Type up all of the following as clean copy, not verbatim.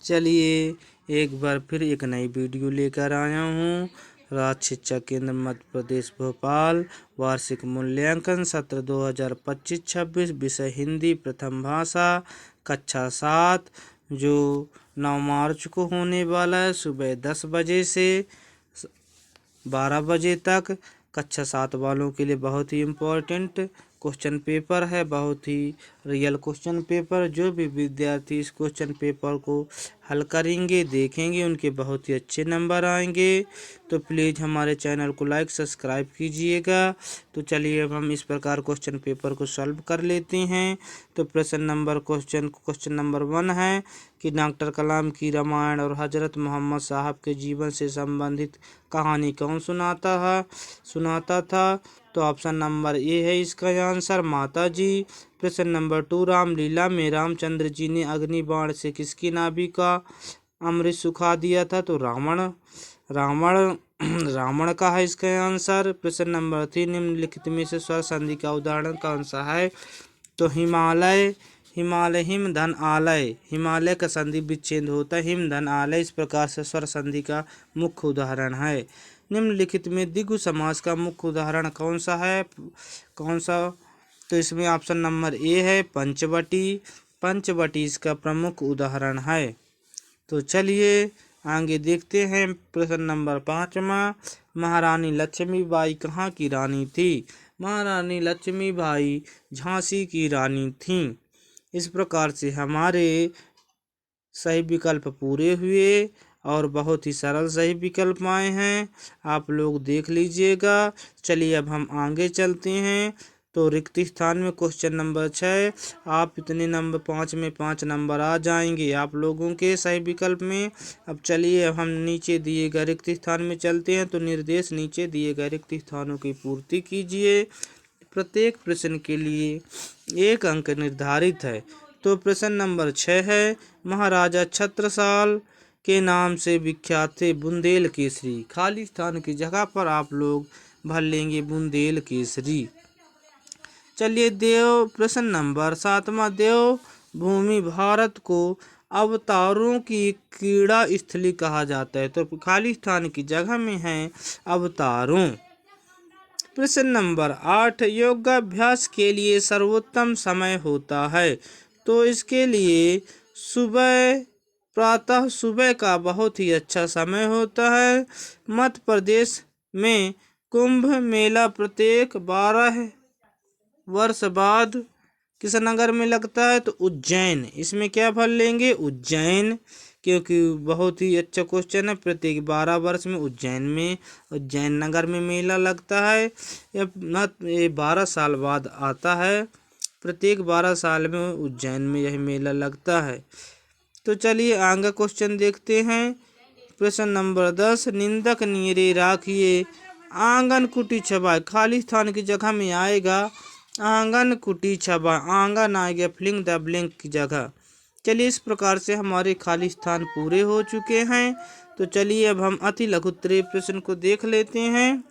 चलिए एक बार फिर एक नई वीडियो लेकर आया हूँ। राज शिक्षा केंद्र मध्य प्रदेश भोपाल वार्षिक मूल्यांकन सत्र 2025-26 विषय हिंदी प्रथम भाषा कक्षा 7 जो 9 मार्च को होने वाला है सुबह 10 बजे से 12 बजे तक। कक्षा 7 वालों के लिए बहुत ही इम्पोर्टेंट क्वेश्चन पेपर है, बहुत ही रियल क्वेश्चन पेपर। जो भी विद्यार्थी इस क्वेश्चन पेपर को हल करेंगे, देखेंगे, उनके बहुत ही अच्छे नंबर आएंगे। तो प्लीज़ हमारे चैनल को लाइक सब्सक्राइब कीजिएगा। तो चलिए अब हम इस प्रकार क्वेश्चन पेपर को सॉल्व कर लेते हैं। तो क्वेश्चन नंबर 1 है कि डॉक्टर कलाम की रामायण और हजरत मोहम्मद साहब के जीवन से संबंधित कहानी कौन सुनाता था। तो ऑप्शन नंबर ए है इसका आंसर माता जी। प्रश्न नंबर 2, रामलीला में रामचंद्र जी ने अग्नि बाण से किसकी नाभि का अमृत सुखा दिया था। तो रावण रावण का है इसका आंसर। प्रश्न नंबर 3, निम्नलिखित में से स्वर संधि का उदाहरण कौन सा है। तो हिमालय हिम धन आलय, हिमालय का संधि विच्छेद होता है हिम धन आलय, इस प्रकार से स्वर संधि का मुख्य उदाहरण है। निम्नलिखित में द्विगु समास का मुख्य उदाहरण कौन सा। तो इसमें ऑप्शन नंबर ए है पंचवटी इसका प्रमुख उदाहरण है। तो चलिए आगे देखते हैं। प्रश्न नंबर 5, महारानी लक्ष्मीबाई कहाँ की रानी थी। महारानी लक्ष्मीबाई झांसी की रानी थी। इस प्रकार से हमारे सही विकल्प पूरे हुए और बहुत ही सरल सही विकल्प आए हैं, आप लोग देख लीजिएगा। चलिए अब हम आगे चलते हैं। तो रिक्त स्थान में क्वेश्चन नंबर 6, आप इतने नंबर 5 में 5 नंबर आ जाएंगे आप लोगों के सही विकल्प में। अब चलिए अब हम नीचे दिए गए रिक्त स्थान में चलते हैं। तो निर्देश नीचे दिए गए रिक्त स्थानों की पूर्ति कीजिए। प्रत्येक प्रश्न के लिए 1 अंक निर्धारित है। तो प्रश्न नंबर 6 है, महाराजा छत्रसाल के नाम से विख्यात थे बुंदेल केसरी। खाली स्थान की जगह पर आप लोग भर लेंगे बुंदेल केसरी। चलिए प्रश्न नंबर 7वां, देव भूमि भारत को अवतारों की क्रीड़ा स्थली कहा जाता है। तो खाली स्थान की जगह में है अवतारों। प्रश्न नंबर 8, योगाभ्यास के लिए सर्वोत्तम समय होता है। तो इसके लिए प्रातः सुबह का बहुत ही अच्छा समय होता है। मध्य प्रदेश में कुंभ मेला प्रत्येक 12 वर्ष बाद किस नगर में लगता है। तो उज्जैन, इसमें क्या भर लेंगे उज्जैन, क्योंकि बहुत ही अच्छा क्वेश्चन है। प्रत्येक 12 वर्ष में उज्जैन नगर में मेला लगता है। ये 12 साल बाद आता है, प्रत्येक 12 साल में उज्जैन में यह मेला लगता है। तो चलिए आगे क्वेश्चन देखते हैं। प्रश्न नंबर 10, निंदक नीरे राखिए आंगन कुटी छबाय। खाली स्थान की जगह में आएगा आंगन कुटी छबाय, आंगन आएगा फिलिंग द ब्लैंक की जगह। चलिए इस प्रकार से हमारे खाली स्थान पूरे हो चुके हैं। तो चलिए अब हम अति लघुत्तरीय प्रश्न को देख लेते हैं।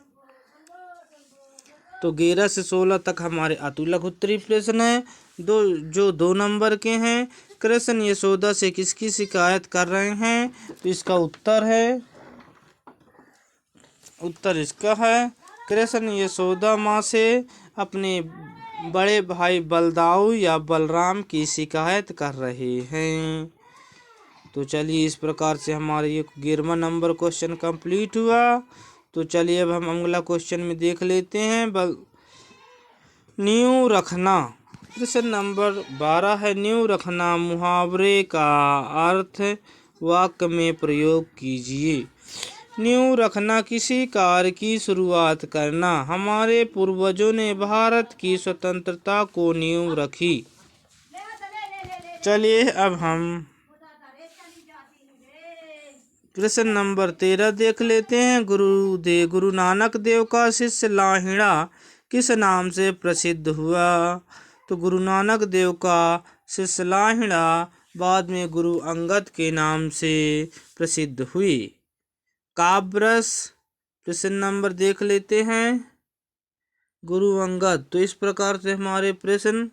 तो 11 से 16 तक हमारे अति लघुत्तरीय प्रश्न है, जो 2 नंबर के हैं। कृष्ण यशोदा से किसकी शिकायत कर रहे हैं। तो इसका उत्तर इसका है कृष्ण यशोदा माँ से अपने बड़े भाई बलदाऊ या बलराम की शिकायत कर रहे हैं। तो चलिए इस प्रकार से हमारे ये 11वां नंबर क्वेश्चन कंप्लीट हुआ। तो चलिए अब हम अगला क्वेश्चन में देख लेते हैं। नींव रखना। प्रश्न नंबर 12 है, नींव रखना मुहावरे का अर्थ वाक्य में प्रयोग कीजिए। नींव रखना किसी कार्य की शुरुआत करना। हमारे पूर्वजों ने भारत की स्वतंत्रता को नींव रखी। चलिए अब हम प्रश्न नंबर 13 देख लेते हैं। गुरु नानक देव का शिष्य लाहिड़ा किस नाम से प्रसिद्ध हुआ। तो गुरु नानक देव का शिष्य लाहिड़ा बाद में गुरु अंगद के नाम से प्रसिद्ध हुई। काव्यरस प्रश्न नंबर देख लेते हैं। गुरु अंगद, तो इस प्रकार से हमारे प्रश्न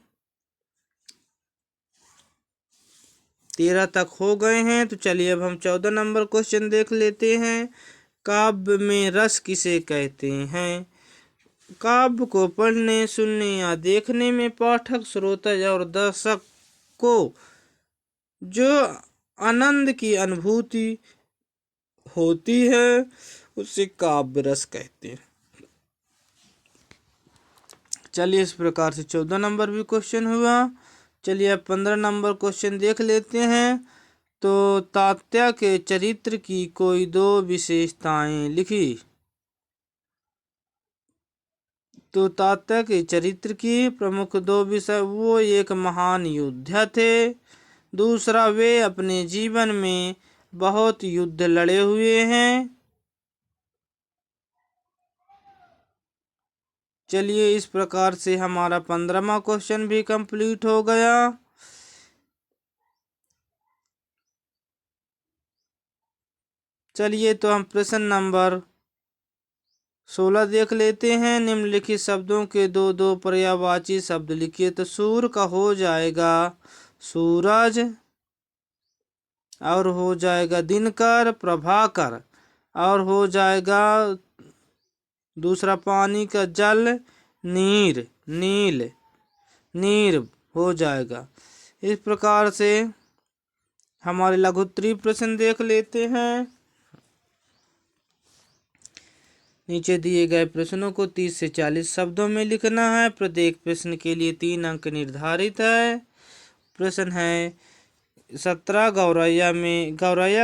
13 तक हो गए हैं। तो चलिए अब हम 14 नंबर क्वेश्चन देख लेते हैं। काव्य में रस किसे कहते हैं? काव्य को पढ़ने, सुनने या देखने में पाठक, श्रोता और दर्शक को जो आनंद की अनुभूति होती है उसे काव्य रस कहते हैं। चलिए इस प्रकार से 14 नंबर भी क्वेश्चन हुआ। चलिए अब 15 नंबर क्वेश्चन देख लेते हैं। तो तात्या के चरित्र की कोई दो विशेषताएं लिखी। तो तात्या के चरित्र की प्रमुख दो विषय, वो एक महान योद्धा थे, दूसरा वे अपने जीवन में बहुत युद्ध लड़े हुए हैं। चलिए इस प्रकार से हमारा 15वां क्वेश्चन भी कंप्लीट हो गया। चलिए तो हम प्रश्न नंबर 16 देख लेते हैं। निम्नलिखित शब्दों के दो दो पर्यायवाची शब्द लिखिए। तो सूर्य का हो जाएगा सूरज, और हो जाएगा दिनकर, प्रभाकर, और हो जाएगा दूसरा पानी का जल, नीर, नील, नीर हो जाएगा। इस प्रकार से हमारे लघुत्तरीय प्रश्न देख लेते हैं। नीचे दिए गए प्रश्नों को 30 से 40 शब्दों में लिखना है। प्रत्येक प्रश्न के लिए 3 अंक निर्धारित है। प्रश्न है 17 गौरैया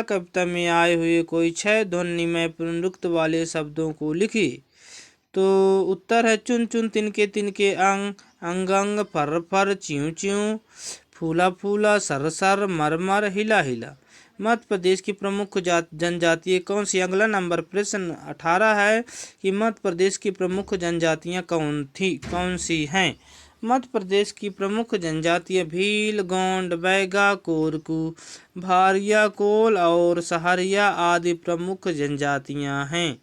कविता में आए हुए कोई 6 ध्वनिमय पुनरुक्त वाले शब्दों को लिखी। तो उत्तर है चुन चुन, तिनके तिनके, अंग अंग अंग, फर फर, च्यूं च्यूं, फूला फूला, सर सर, मर मर, हिला हिला। मध्य प्रदेश की प्रमुख जनजातीय कौन सी? अगला नंबर प्रश्न 18 है कि मध्य प्रदेश की प्रमुख जनजातियां कौन सी हैं? मध्य प्रदेश की प्रमुख जनजातियां भील, गोंड, बैगा, कोरकू, भारिया, कोल और सहरिया आदि प्रमुख जनजातियां हैं।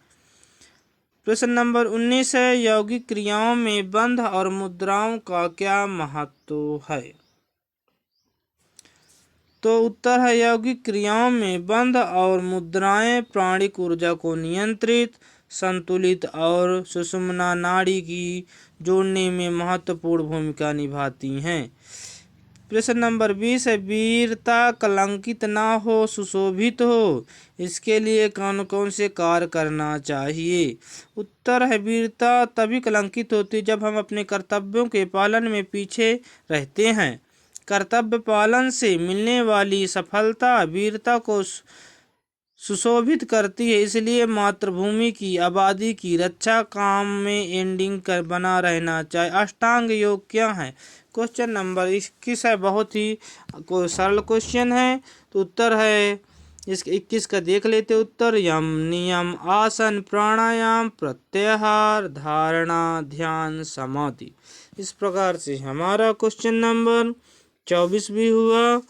प्रश्न नंबर 19 है यौगिक क्रियाओं में बंध और मुद्राओं का क्या महत्व है? तो उत्तर है यौगिक क्रियाओं में बंध और मुद्राएं प्राणिक ऊर्जा को नियंत्रित, संतुलित और सुषुम्ना नाड़ी की जोड़ने में महत्वपूर्ण भूमिका निभाती हैं। प्रश्न नंबर 20 है वीरता कलंकित ना हो, सुशोभित हो, इसके लिए कौन कौन से कार्य करना चाहिए? उत्तर है वीरता तभी कलंकित होती जब हम अपने कर्तव्यों के पालन में पीछे रहते हैं। कर्तव्य पालन से मिलने वाली सफलता वीरता को सुशोभित करती है। इसलिए मातृभूमि की आबादी की रक्षा काम में एंडिंग कर बना रहना चाहिए। अष्टांग योग क्या है? क्वेश्चन नंबर 21 है, बहुत ही सरल क्वेश्चन है। तो उत्तर है इस 21 का देख लेते उत्तर। यम नियम, आसन, प्राणायाम, प्रत्याहार, धारणा, ध्यान, समाधि। इस प्रकार से हमारा क्वेश्चन नंबर 24 भी हुआ,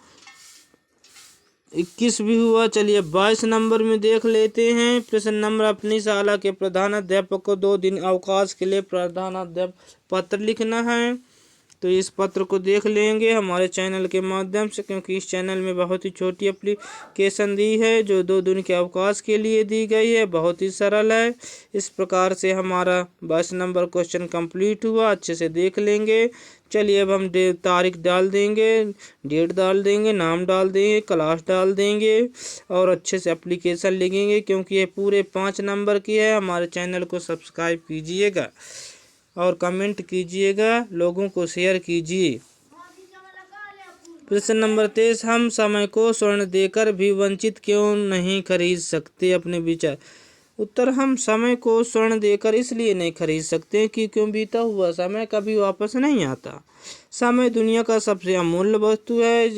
21 भी हुआ। चलिए 22 नंबर में देख लेते हैं। प्रश्न नंबर अपनी शाला के प्रधानाध्यापक को 2 दिन अवकाश के लिए प्रधानाध्यापक पत्र लिखना है। तो इस पत्र को देख लेंगे हमारे चैनल के माध्यम से, क्योंकि इस चैनल में बहुत ही छोटी एप्लीकेशन दी है जो 2 दिन के अवकाश के लिए दी गई है। बहुत ही सरल है। इस प्रकार से हमारा 22 नंबर क्वेश्चन कंप्लीट हुआ। अच्छे से देख लेंगे। चलिए अब हम तारीख डाल देंगे, डेट डाल देंगे, नाम डाल देंगे, क्लास डाल देंगे और अच्छे से एप्लीकेशन लिखेंगे, क्योंकि ये पूरे 5 नंबर की है। हमारे चैनल को सब्सक्राइब कीजिएगा और कमेंट कीजिएगा, लोगों को शेयर कीजिए। प्रश्न नंबर 23 हम समय को स्वर्ण देकर भी वंचित क्यों नहीं खरीद सकते? अपने विचार। उत्तर हम समय को स्वर्ण देकर इसलिए नहीं खरीद सकते कि क्यों बीता हुआ समय कभी वापस नहीं आता। समय दुनिया का सबसे अमूल्य वस्तु है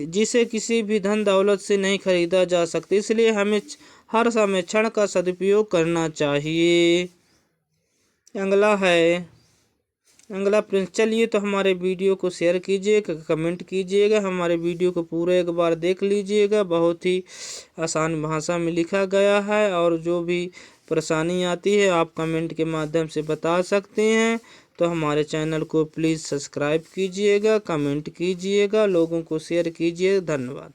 जिसे किसी भी धन दौलत से नहीं खरीदा जा सकता। इसलिए हमें हर समय क्षण का सदुपयोग करना चाहिए। अगला प्रश्न। चलिए तो हमारे वीडियो को शेयर कीजिएगा, कमेंट कीजिएगा, हमारे वीडियो को पूरा एक बार देख लीजिएगा। बहुत ही आसान भाषा में लिखा गया है और जो भी परेशानी आती है आप कमेंट के माध्यम से बता सकते हैं। तो हमारे चैनल को प्लीज़ सब्सक्राइब कीजिएगा, कमेंट कीजिएगा, लोगों को शेयर कीजिए। धन्यवाद।